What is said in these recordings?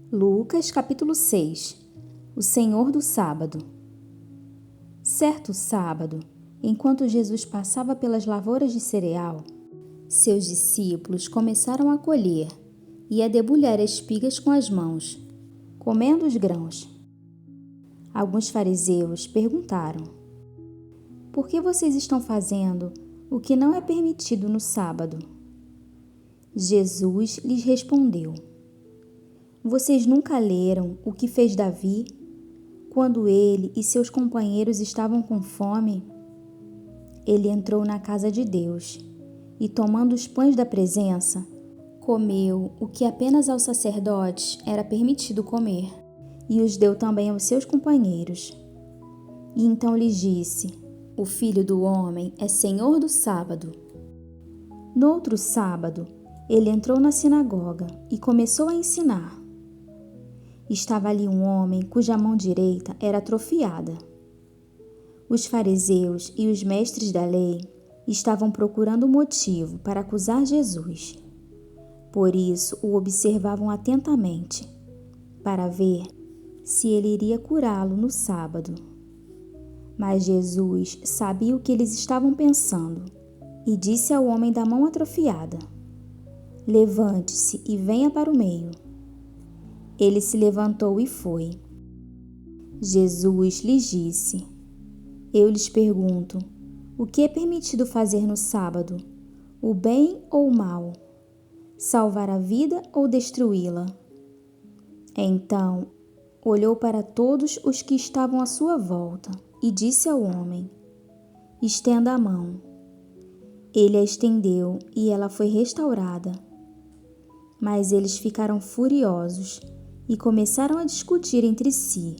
Lucas capítulo 6. O Senhor do Sábado. Certo sábado, enquanto Jesus passava pelas lavouras de cereal, seus discípulos começaram a colher e a debulhar espigas com as mãos, comendo os grãos. Alguns fariseus perguntaram: "Por que vocês estão fazendo o que não é permitido no sábado?" Jesus lhes respondeu: "Vocês nunca leram o que fez Davi quando ele e seus companheiros estavam com fome? Ele entrou na casa de Deus e, tomando os pães da presença, comeu o que apenas aos sacerdotes era permitido comer, e os deu também aos seus companheiros. E então lhes disse: O Filho do Homem é Senhor do sábado." No outro sábado, ele entrou na sinagoga e começou a ensinar. Estava ali um homem cuja mão direita era atrofiada. Os fariseus e os mestres da lei estavam procurando motivo para acusar Jesus. Por isso o observavam atentamente, para ver se ele iria curá-lo no sábado. Mas Jesus sabia o que eles estavam pensando e disse ao homem da mão atrofiada: "Levante-se e venha para o meio." Ele se levantou e foi. Jesus lhes disse: "Eu lhes pergunto, o que é permitido fazer no sábado? O bem ou o mal? Salvar a vida ou destruí-la?" Então, olhou para todos os que estavam à sua volta e disse ao homem: "Estenda a mão." Ele a estendeu e ela foi restaurada. Mas eles ficaram furiosos e começaram a discutir entre si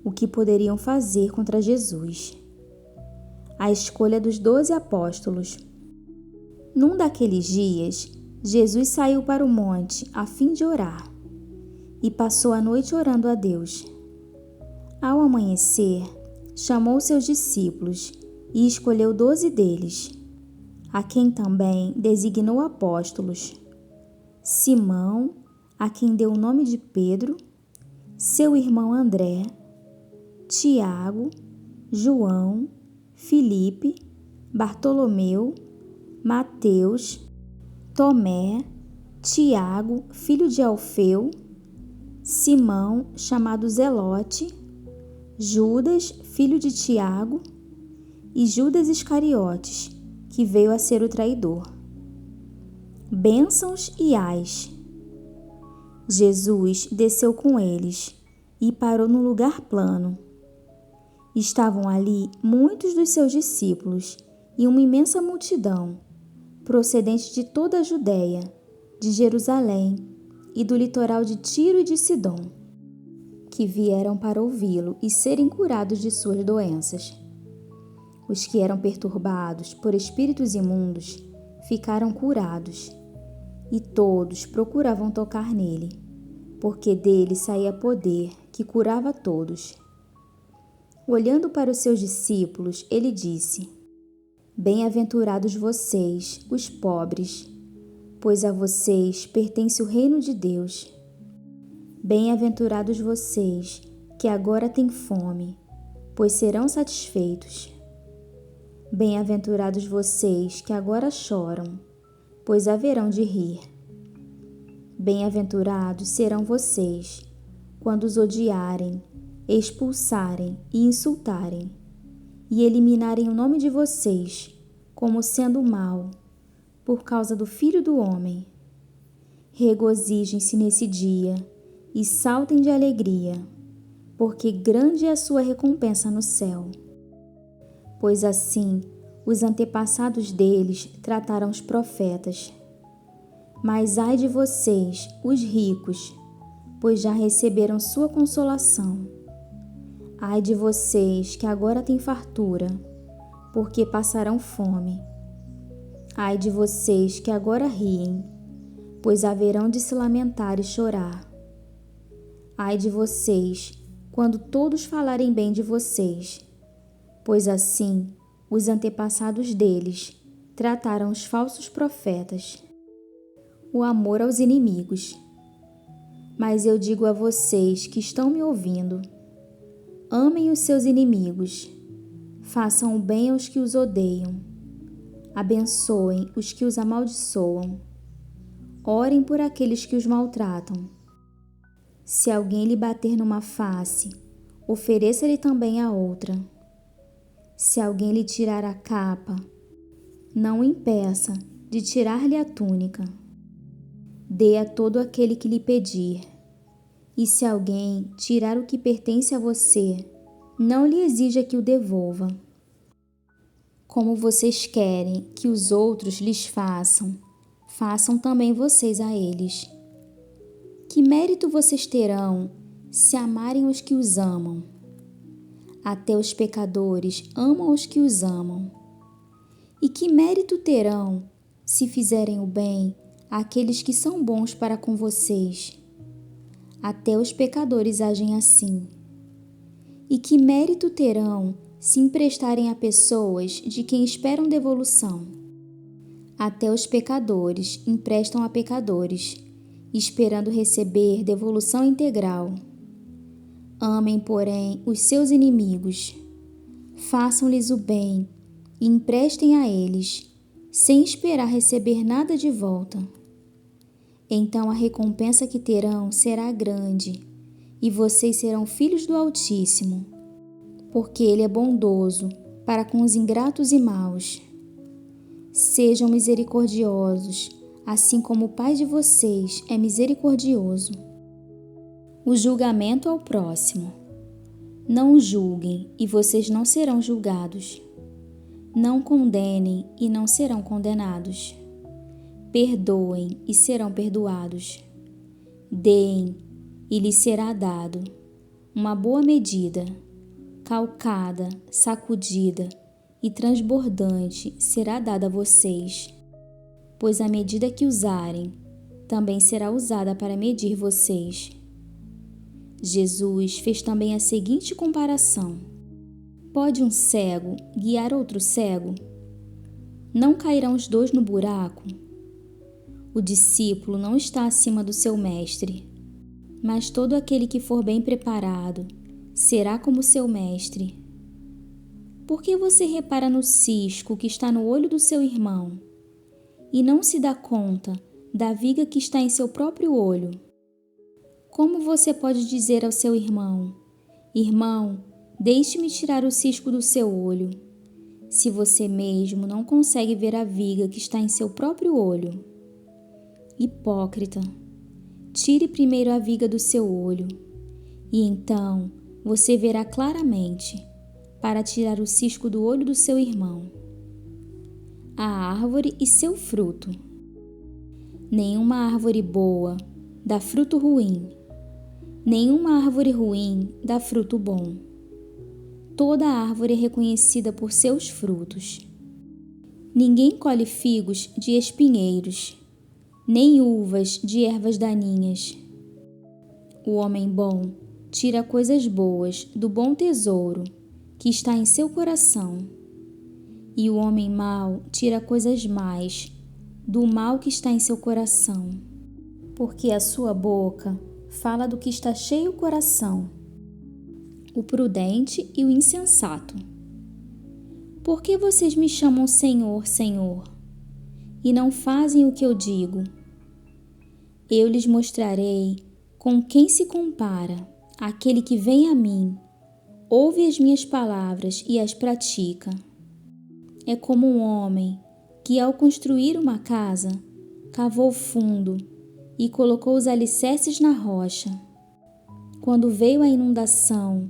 o que poderiam fazer contra Jesus. A escolha dos 12 apóstolos. Num daqueles dias, Jesus saiu para o monte a fim de orar e passou a noite orando a Deus. Ao amanhecer, chamou seus discípulos e escolheu 12 deles, a quem também designou apóstolos: Simão, a quem deu o nome de Pedro, seu irmão André, Tiago, João, Filipe, Bartolomeu, Mateus, Tomé, Tiago, filho de Alfeu, Simão, chamado Zelote, Judas, filho de Tiago, e Judas Iscariotes, que veio a ser o traidor. Bênçãos e ais. Jesus desceu com eles e parou num lugar plano. Estavam ali muitos dos seus discípulos e uma imensa multidão, procedente de toda a Judéia, de Jerusalém e do litoral de Tiro e de Sidom, que vieram para ouvi-lo e serem curados de suas doenças. Os que eram perturbados por espíritos imundos ficaram curados, e todos procuravam tocar nele, porque dele saía poder que curava todos. Olhando para os seus discípulos, ele disse: "Bem-aventurados vocês, os pobres, pois a vocês pertence o reino de Deus. Bem-aventurados vocês, que agora têm fome, pois serão satisfeitos. Bem-aventurados vocês que agora choram, pois haverão de rir. Bem-aventurados serão vocês, quando os odiarem, expulsarem e insultarem, e eliminarem o nome de vocês, como sendo mal, por causa do Filho do Homem. Regozijem-se nesse dia e saltem de alegria, porque grande é a sua recompensa no céu. Pois assim os antepassados deles trataram os profetas. Mas ai de vocês, os ricos, pois já receberam sua consolação. Ai de vocês que agora têm fartura, porque passarão fome. Ai de vocês que agora riem, pois haverão de se lamentar e chorar. Ai de vocês, quando todos falarem bem de vocês, pois assim os antepassados deles trataram os falsos profetas. O amor aos inimigos. Mas eu digo a vocês que estão me ouvindo: amem os seus inimigos, façam o bem aos que os odeiam, abençoem os que os amaldiçoam, orem por aqueles que os maltratam. Se alguém lhe bater numa face, ofereça-lhe também a outra. Se alguém lhe tirar a capa, não o impeça de tirar-lhe a túnica. Dê a todo aquele que lhe pedir. E se alguém tirar o que pertence a você, não lhe exija que o devolva. Como vocês querem que os outros lhes façam, façam também vocês a eles. Que mérito vocês terão se amarem os que os amam? Até os pecadores amam os que os amam. E que mérito terão se fizerem o bem àqueles que são bons para com vocês? Até os pecadores agem assim. E que mérito terão se emprestarem a pessoas de quem esperam devolução? Até os pecadores emprestam a pecadores, esperando receber devolução integral. Amem, porém, os seus inimigos. Façam-lhes o bem e emprestem a eles, sem esperar receber nada de volta. Então a recompensa que terão será grande, e vocês serão filhos do Altíssimo, porque Ele é bondoso para com os ingratos e maus. Sejam misericordiosos, assim como o Pai de vocês é misericordioso. O julgamento ao próximo. Não julguem, e vocês não serão julgados. Não condenem, e não serão condenados. Perdoem, e serão perdoados. Deem, e lhes será dado. Uma boa medida, calcada, sacudida e transbordante será dada a vocês. Pois a medida que usarem, também será usada para medir vocês. Jesus fez também a seguinte comparação: pode um cego guiar outro cego? Não cairão os dois no buraco? O discípulo não está acima do seu mestre, mas todo aquele que for bem preparado será como seu mestre. Por que você repara no cisco que está no olho do seu irmão e não se dá conta da viga que está em seu próprio olho? Como você pode dizer ao seu irmão: irmão, deixe-me tirar o cisco do seu olho, se você mesmo não consegue ver a viga que está em seu próprio olho? Hipócrita, tire primeiro a viga do seu olho, e então você verá claramente para tirar o cisco do olho do seu irmão. A árvore e seu fruto. Nenhuma árvore boa dá fruto ruim, nenhuma árvore ruim dá fruto bom. Toda árvore é reconhecida por seus frutos. Ninguém colhe figos de espinheiros, nem uvas de ervas daninhas. O homem bom tira coisas boas do bom tesouro que está em seu coração, e o homem mau tira coisas más do mal que está em seu coração, porque a sua boca fala do que está cheio o coração. O prudente e o insensato. Por que vocês me chamam Senhor, Senhor, e não fazem o que eu digo? Eu lhes mostrarei com quem se compara aquele que vem a mim, ouve as minhas palavras e as pratica. É como um homem que, ao construir uma casa, cavou fundo e colocou os alicerces na rocha. Quando veio a inundação,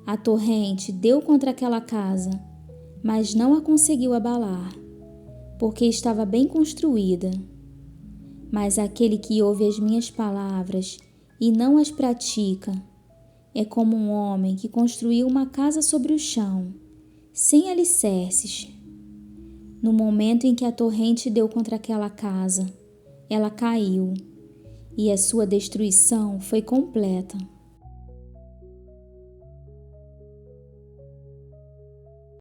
a torrente deu contra aquela casa, mas não a conseguiu abalar, porque estava bem construída. Mas aquele que ouve as minhas palavras e não as pratica é como um homem que construiu uma casa sobre o chão, sem alicerces. No momento em que a torrente deu contra aquela casa, ela caiu, e a sua destruição foi completa.